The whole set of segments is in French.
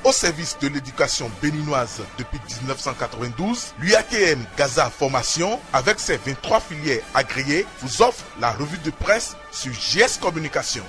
au service de l'éducation béninoise depuis 1992, l'UATM Gaza Formation, avec ses 23 filières agréées, vous offre la revue de presse sur JS Communication.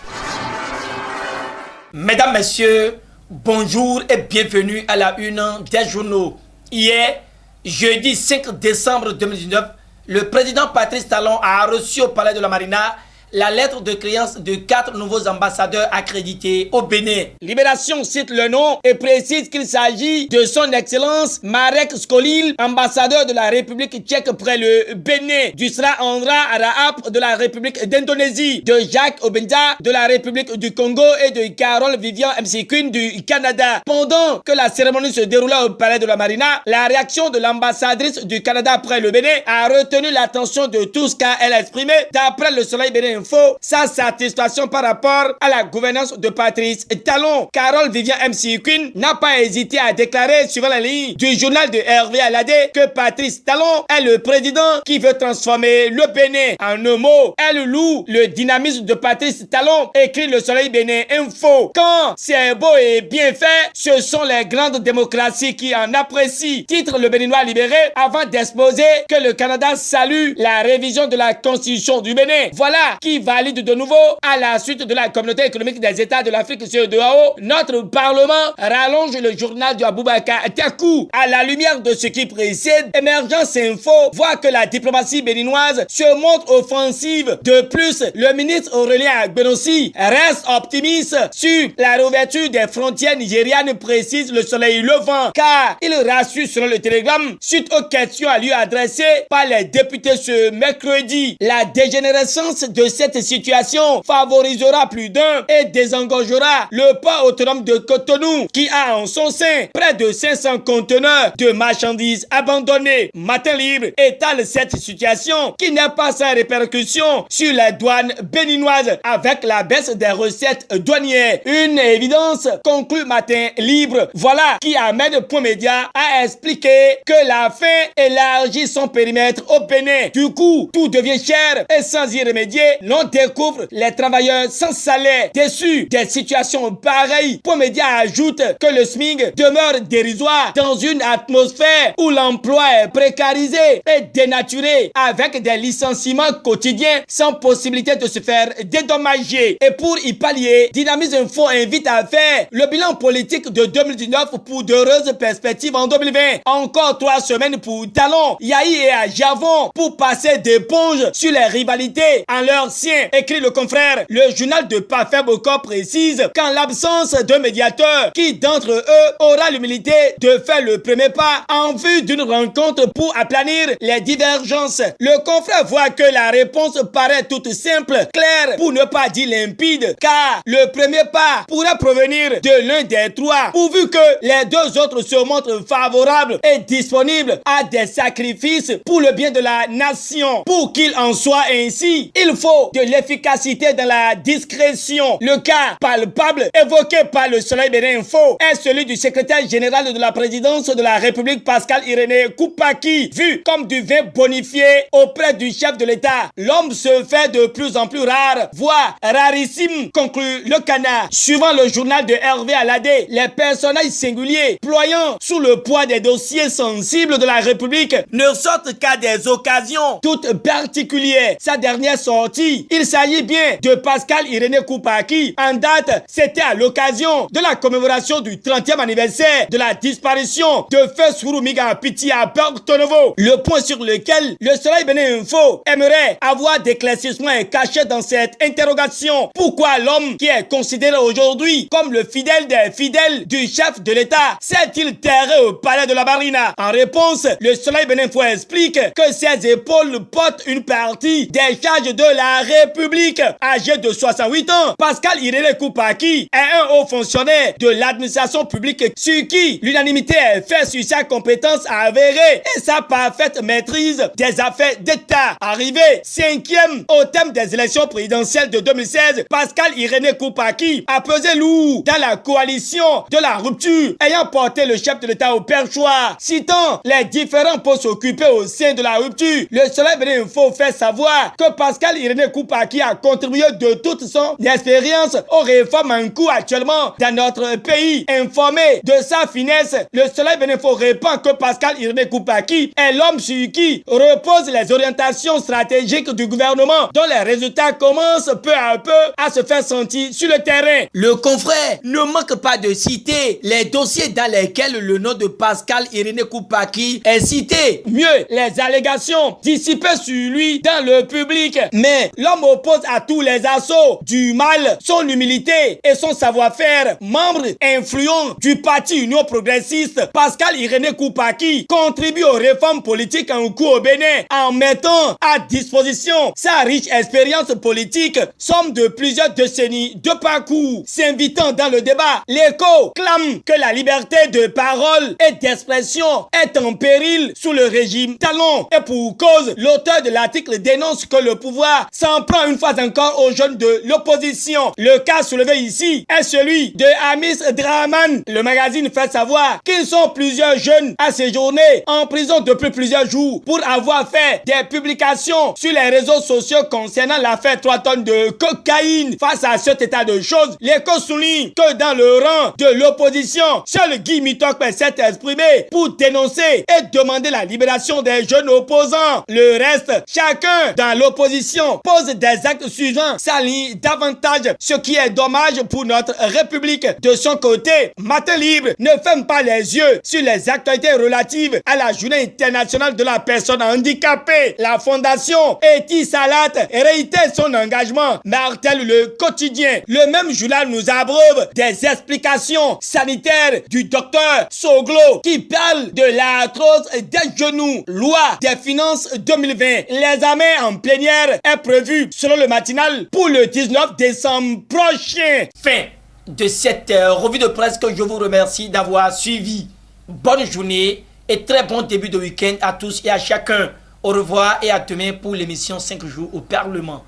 Mesdames, Messieurs, bonjour et bienvenue à la une des journaux. Hier, jeudi 5 décembre 2019, le président Patrice Talon a reçu au Palais de la Marina la lettre de créance de 4 nouveaux ambassadeurs accrédités au Bénin. Libération cite le nom et précise qu'il s'agit de son excellence Marek Skolil, ambassadeur de la République tchèque près le Bénin, du Sra Andra Araap de la République d'Indonésie, de Jacques Obenza de la République du Congo et de Carole Vivian McQueen du Canada. Pendant que la cérémonie se déroulait au Palais de la Marina, la réaction de l'ambassadrice du Canada près le Bénin a retenu l'attention de tous car elle a exprimé, d'après le Soleil Bénin Info, sa satisfaction par rapport à la gouvernance de Patrice Talon. Carole Vivian McQueen n'a pas hésité à déclarer, suivant la ligne du journal de Hervé Aladé, que Patrice Talon est le président qui veut transformer le Bénin. En un mot, elle loue le dynamisme de Patrice Talon, écrit le Soleil Bénin Info. Quand c'est beau et bien fait, ce sont les grandes démocraties qui en apprécient. Titre le Béninois libéré avant d'exposer que le Canada salue la révision de la Constitution du Bénin. Voilà qui valide de nouveau, à la suite de la communauté économique des États de l'Afrique CEDEAO, notre Parlement rallonge le journal de Aboubakar Takou. À la lumière de ce qui précède, Émergence Info voit que la diplomatie béninoise se montre offensive. De plus, le ministre Aurélien Agbenossi reste optimiste sur la réouverture des frontières nigérianes, précise le Soleil Levant, car il rassure selon le Télégramme, suite aux questions à lui adressées par les députés ce mercredi. La dégénérescence de cette situation favorisera plus d'un et désengagera le port autonome de Cotonou qui a en son sein près de 500 conteneurs de marchandises abandonnés. Matin Libre étale cette situation qui n'est pas sans répercussion sur les douanes béninoises avec la baisse des recettes douanières. Une évidence, conclut Matin Libre. Voilà qui amène Point Média à expliquer que la faim élargit son périmètre au Bénin. Du coup, tout devient cher et sans y remédier, l'on découvre les travailleurs sans salaire, déçus des situations pareilles. Point Média ajoute que le SMIC demeure dérisoire dans une atmosphère où l'emploi est précarisé et dénaturé avec des licenciements quotidiens sans possibilité de se faire dédommager. Et pour y pallier, Dynamisme Info invite à faire le bilan politique de 2019 pour d'heureuses perspectives en 2020. Encore 3 semaines pour Talon, Yahi et Ajavon pour passer d'éponge sur les rivalités en leur sien, écrit le confrère. Le journal de Parfait Bocor précise qu'en l'absence d'un médiateur, qui d'entre eux aura l'humilité de faire le premier pas en vue d'une rencontre pour aplanir les divergences. Le confrère voit que la réponse paraît toute simple, claire, pour ne pas dire limpide, car le premier pas pourrait provenir de l'un des trois, pourvu que les deux autres se montrent favorables et disponibles à des sacrifices pour le bien de la nation. Pour qu'il en soit ainsi, il faut de l'efficacité dans la discrétion. Le cas palpable évoqué par le Soleil Bénin Info est celui du secrétaire général de la présidence de la République Pascal Irénée Koupaki, vu comme du vin bonifié auprès du chef de l'État. L'homme se fait de plus en plus rare, voire rarissime, conclut le Canard. Suivant le journal de Hervé Aladé, les personnages singuliers ployant sous le poids des dossiers sensibles de la République ne sortent qu'à des occasions toutes particulières. Sa dernière sortie, il s'agit bien de Pascal Irénée Koupaki. En date, c'était à l'occasion de la commémoration du 30e anniversaire de la disparition de Feu Souroumiga Piti à Porto Novo. Le point sur lequel le Soleil Bénin Info aimerait avoir d'éclaircissement est caché dans cette interrogation. Pourquoi l'homme qui est considéré aujourd'hui comme le fidèle des fidèles du chef de l'État s'est-il terré au palais de la Marina? En réponse, le Soleil Bénin Info explique que ses épaules portent une partie des charges de la République. Âgé de 68 ans, Pascal Irénée Koupaki est un haut fonctionnaire de l'administration publique sur qui l'unanimité est faite sur sa compétence avérée et sa parfaite maîtrise des affaires d'État. Arrivé 5e au thème des élections présidentielles de 2016, Pascal Irénée Koupaki a pesé lourd dans la coalition de la rupture, ayant porté le chef de l'État au perchoir. Citant les différents postes occupés au sein de la rupture, le Soleil Bénin Info fait savoir que Pascal Irénée Irene Koupa qui a contribué de toute son expérience aux réformes en cours actuellement dans notre pays. Informé de sa finesse, le Soleil Bénéfo répond que Pascal Irene Koupaki est l'homme sur qui reposent les orientations stratégiques du gouvernement, dont les résultats commencent peu à peu à se faire sentir sur le terrain. Le confrère ne manque pas de citer les dossiers dans lesquels le nom de Pascal Irene Koupaki est cité. Mieux, les allégations dissipées sur lui dans le public. Mais l'homme oppose à tous les assauts du mal son humilité et son savoir-faire. Membre influent du parti Union progressiste, Pascal Irene Koupaki contribue aux réformes politiques en cours au Bénin en mettant à disposition sa riche expérience politique, somme de plusieurs décennies de parcours. S'invitant dans le débat, l'écho clame que la liberté de parole et d'expression est en péril sous le régime Talon. Et pour cause, l'auteur de l'article dénonce que le pouvoir s'en prend une fois encore aux jeunes de l'opposition. Le cas soulevé ici est celui de Amis Draman. Le magazine fait savoir qu'ils sont plusieurs jeunes à séjourner en prison depuis plusieurs jours pour avoir fait des publications sur les réseaux sociaux concernant l'affaire 3 tonnes de cocaïne. Face à cet état de choses, l'écho souligne que dans le rang de l'opposition, seul Guy Mitokpe s'est exprimé pour dénoncer et demander la libération des jeunes opposants. Le reste, chacun dans l'opposition pose des actes suivants, s'aligne davantage, ce qui est dommage pour notre République. De son côté, Matin Libre ne ferme pas les yeux sur les actualités relatives à la journée internationale de la personne handicapée. La fondation Eti Salat réitère son engagement, martèle le quotidien. Le même journal nous abreuve des explications sanitaires du docteur Soglo qui parle de l'arthrose des genoux. Loi des finances 2020. L'examen en plénière est prévu selon le matinal pour le 19 décembre prochain. Fin de cette revue de presse que je vous remercie d'avoir suivi. Bonne journée et très bon début de week-end à tous et à chacun. Au revoir et à demain pour l'émission 5 jours au Parlement.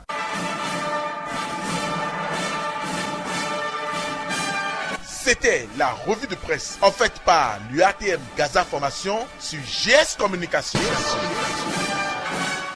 C'était la revue de presse en fait par l'UATM Gaza Formation sur GS Communication.